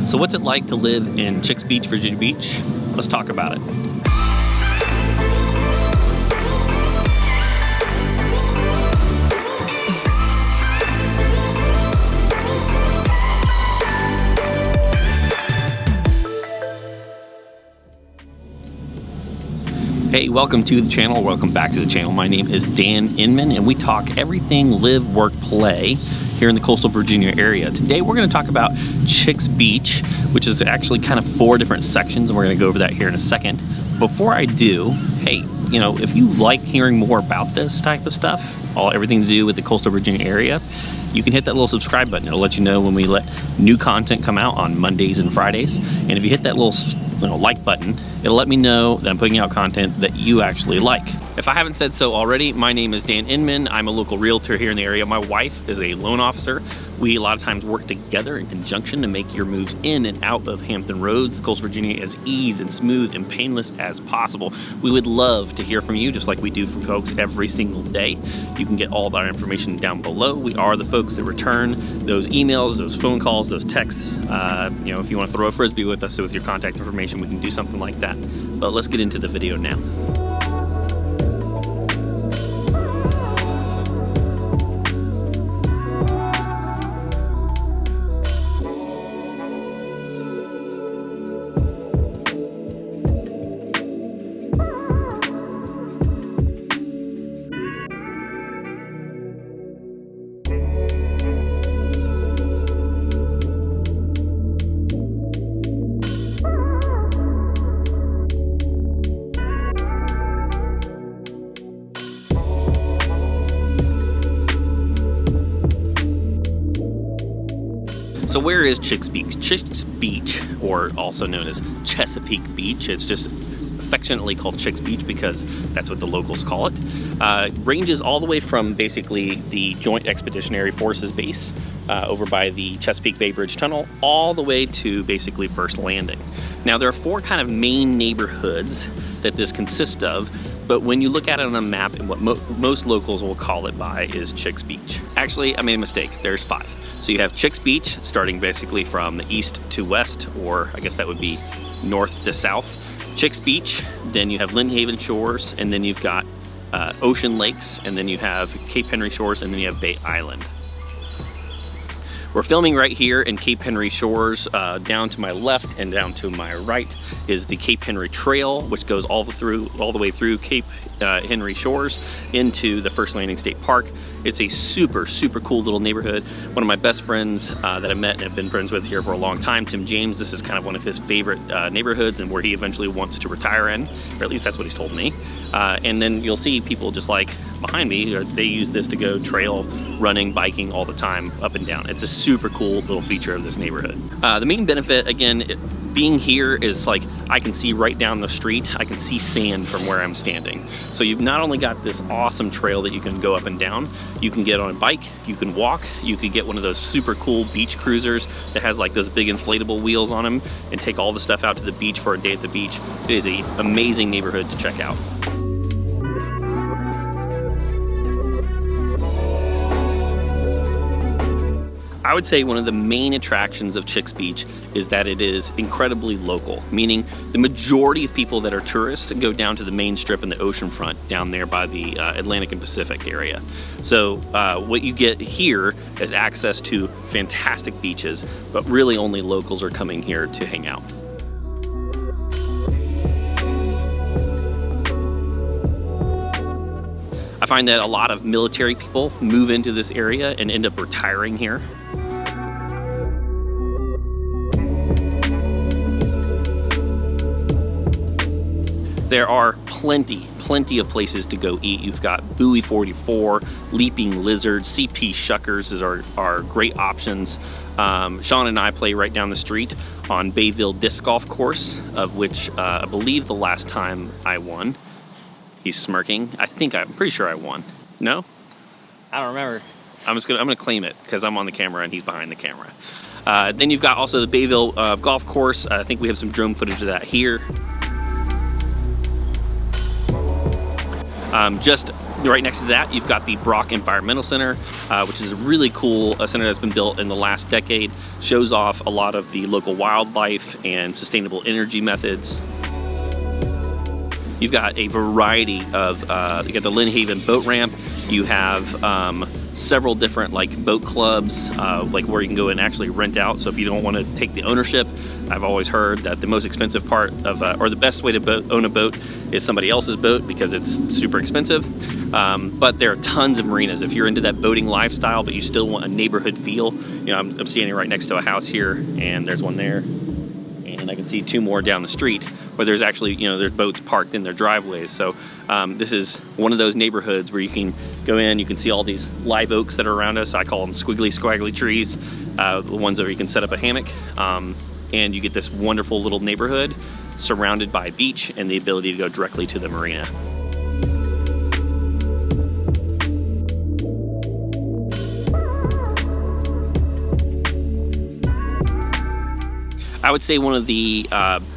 So what's it like to live in Chick's Beach, Virginia Beach? Let's talk about it. Hey, welcome to the channel. Welcome back to the channel. My name is Dan Inman, and we talk everything live, work, play here in the coastal Virginia area. Today, we're going to talk about Chick's Beach, which is actually kind of 4 different sections, and we're going to go over that here in a second. Before I do, hey, you know, if you like hearing more about this type of stuff, everything to do with the coastal Virginia area, you can hit that little subscribe button. It'll let you know when we let new content come out on Mondays and Fridays. And if you hit that little like button, it'll let me know that I'm putting out content that you actually like. If I haven't said so already, my name is Dan Inman. I'm a local realtor here in the area. My wife is a loan officer. We a lot of times work together in conjunction to make your moves in and out of Hampton Roads, coastal Virginia, as easy and smooth and painless as possible. We would love to hear from you, just like we do from folks every single day. You can get all of our information down below. We are the folks that return those emails, those phone calls, those texts. You know, if you want to throw a frisbee with us with your contact information, we can do something like that. But let's get into the video now. So where is Chick's Beach? Chick's Beach, or also known as Chesapeake Beach, it's just affectionately called Chick's Beach because that's what the locals call it, ranges all the way from basically the Joint Expeditionary Forces base over by the Chesapeake Bay Bridge Tunnel all the way to basically First Landing. Now there are 4 kind of main neighborhoods that this consists of, but when you look at it on a map, and what most locals will call it by is Chick's Beach. Actually, I made a mistake, there's 5. So you have Chick's Beach, starting basically from the east to west, or I guess that would be north to south. Chick's Beach, then you have Lynnhaven Shores, and then you've got Ocean Lakes, and then you have Cape Henry Shores, and then you have Bay Island. We're filming right here in Cape Henry Shores. Down to my left and down to my right is the Cape Henry Trail, which goes all the way through Cape Henry Shores into the First Landing State Park. It's a super, super cool little neighborhood. One of my best friends that I met and have been friends with here for a long time, Tim James, this is kind of one of his favorite neighborhoods and where he eventually wants to retire in, or at least that's what he's told me. And then you'll see people just like behind me, they use this to go trail running, biking all the time, up and down. It's a super cool little feature of this neighborhood. The main benefit, again, being here is like I can see right down the street. I can see sand from where I'm standing. So you've not only got this awesome trail that you can go up and down, you can get on a bike, you can walk, you could get one of those super cool beach cruisers that has like those big inflatable wheels on them and take all the stuff out to the beach for a day at the beach. It is an amazing neighborhood to check out. I would say one of the main attractions of Chick's Beach is that it is incredibly local, meaning the majority of people that are tourists go down to the main strip and the ocean front down there by the Atlantic and Pacific area. So what you get here is access to fantastic beaches, but really only locals are coming here to hang out. I find that a lot of military people move into this area and end up retiring here. There are plenty of places to go eat. You've got Buoy 44, Leaping Lizard, CP Shuckers are great options. Sean and I play right down the street on Bayville Disc Golf Course, of which I believe the last time I won. He's smirking. I'm pretty sure I won. No? I don't remember. I'm gonna claim it because I'm on the camera and he's behind the camera. Then you've got also the Bayville Golf Course. I think we have some drone footage of that here. Just Right next to that, you've got the Brock Environmental Center, which is a really cool center that's been built in the last decade. Shows off a lot of the local wildlife and sustainable energy methods. You've got a variety of, you got the Lynn Haven boat ramp. You have several different like boat clubs, like where you can go and actually rent out. So if you don't want to take the ownership, I've always heard that the most expensive part of, or the best way to own a boat is somebody else's boat because it's super expensive. But there are tons of marinas. If you're into that boating lifestyle, but you still want a neighborhood feel, you know, I'm standing right next to a house here, and there's one there. And I can see two more down the street where there's actually, you know, there's boats parked in their driveways. So this is one of those neighborhoods where you can go in, you can see all these live oaks that are around us. I call them squiggly, squaggly trees, the ones where you can set up a hammock. And you get this wonderful little neighborhood surrounded by a beach and the ability to go directly to the marina. I would say one of the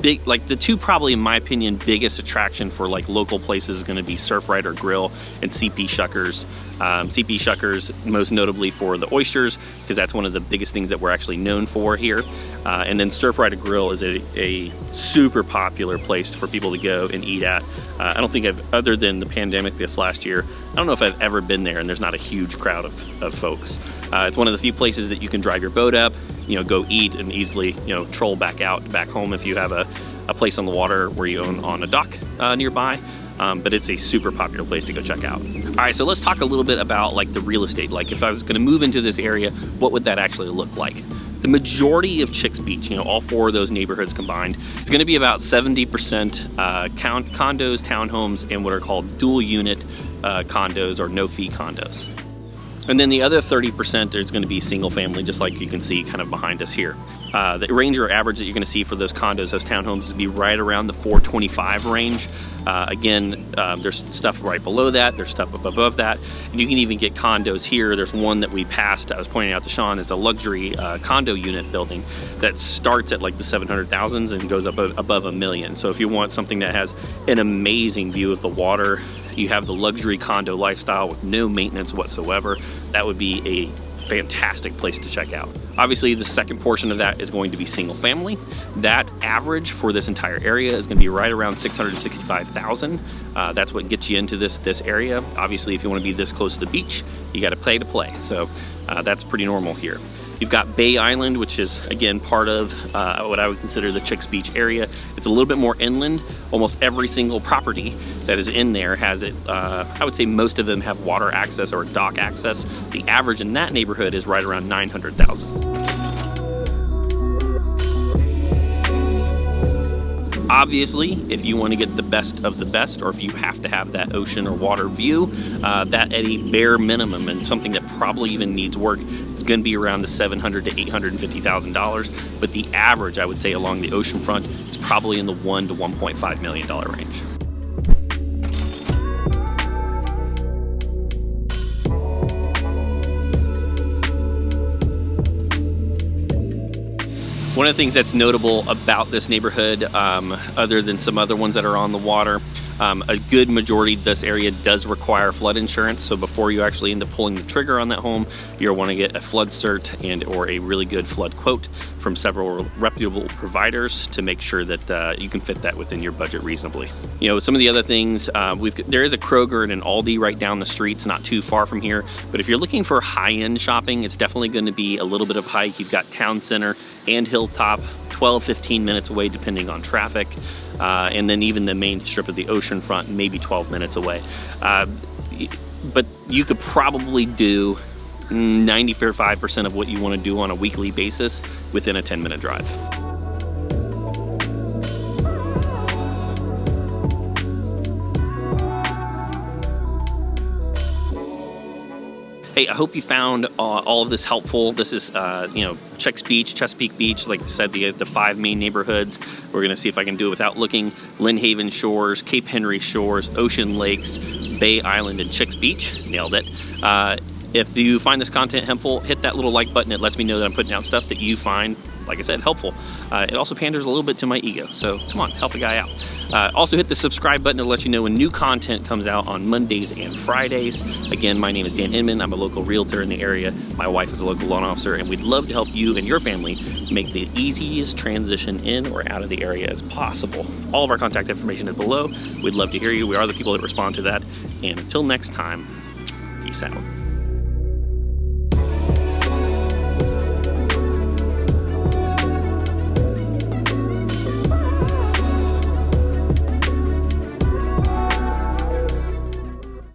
big, like the two probably in my opinion biggest attraction for like local places is going to be Surf Rider Grill and CP Shuckers. CP Shuckers most notably for the oysters, because that's one of the biggest things that we're actually known for here. And then Surf Rider Grill is a super popular place for people to go and eat at. I don't think other than the pandemic this last year, I don't know if I've ever been there and there's not a huge crowd of folks. It's one of the few places that you can drive your boat up, you know, go eat and easily, you know, troll back home if you have a place on the water where you own on a dock nearby. But it's a super popular place to go check out. All right, so let's talk a little bit about like the real estate. Like if I was gonna move into this area, what would that actually look like? The majority of Chic's Beach, you know, all four of those neighborhoods combined, is gonna be about 70% condos, townhomes, and what are called dual unit condos or no fee condos. And then the other 30% is going to be single family, just like you can see kind of behind us here. The range or average that you're going to see for those condos, those townhomes, is be right around the 425 range. Again, there's stuff right below that, there's stuff up above that, and you can even get condos here. There's one that we passed, I was pointing out to Sean, is a luxury condo unit building that starts at like the 700,000s and goes up above $1 million. So if you want something that has an amazing view of the water, you have the luxury condo lifestyle with no maintenance whatsoever, that would be a fantastic place to check out. Obviously, the second portion of that is going to be single family. That average for this entire area is going to be right around 665,000. That's what gets you into this area. Obviously, if you want to be this close to the beach, you got to pay to play. So that's pretty normal here. You've got Bay Island, which is, again, part of what I would consider the Chic's Beach area. It's a little bit more inland. Almost every single property that is in there has it. I would say most of them have water access or dock access. The average in that neighborhood is right around 900,000. Obviously, if you want to get the best of the best, or if you have to have that ocean or water view, that at a bare minimum, and something that probably even needs work, is going to be around the $700,000 to $850,000. But the average, I would say, along the ocean front is probably in the $1 to $1.5 million range. One of the things that's notable about this neighborhood, other than some other ones that are on the water, a good majority of this area does require flood insurance. So before you actually end up pulling the trigger on that home, you'll want to get a flood cert and or a really good flood quote from several reputable providers to make sure that you can fit that within your budget reasonably. You know, some of the other things, there is a Kroger and an Aldi right down the street. It's not too far from here, but if you're looking for high-end shopping, it's definitely going to be a little bit of a hike. You've got Town Center and Hilltop, 12-15 minutes away depending on traffic, and then even the main strip of the ocean front maybe 12 minutes away. But you could probably do 95% of what you want to do on a weekly basis within a 10-minute drive. Hey, I hope you found all of this helpful. This is, you know, Chic's Beach, Chesapeake Beach, like I said, the 5 main neighborhoods. We're gonna see if I can do it without looking. Lynn Haven Shores, Cape Henry Shores, Ocean Lakes, Bay Island, and Chic's Beach. Nailed it. If you find this content helpful, hit that little like button. It lets me know that I'm putting out stuff that you find like I said, helpful. It also panders a little bit to my ego, so come on, help a guy out. Also hit the subscribe button to let you know when new content comes out on Mondays and Fridays. Again, my name is Dan Inman. I'm a local realtor in the area. My wife is a local loan officer, and we'd love to help you and your family make the easiest transition in or out of the area as possible. All of our contact information is below. We'd love to hear you. We are the people that respond to that. And until next time, peace out.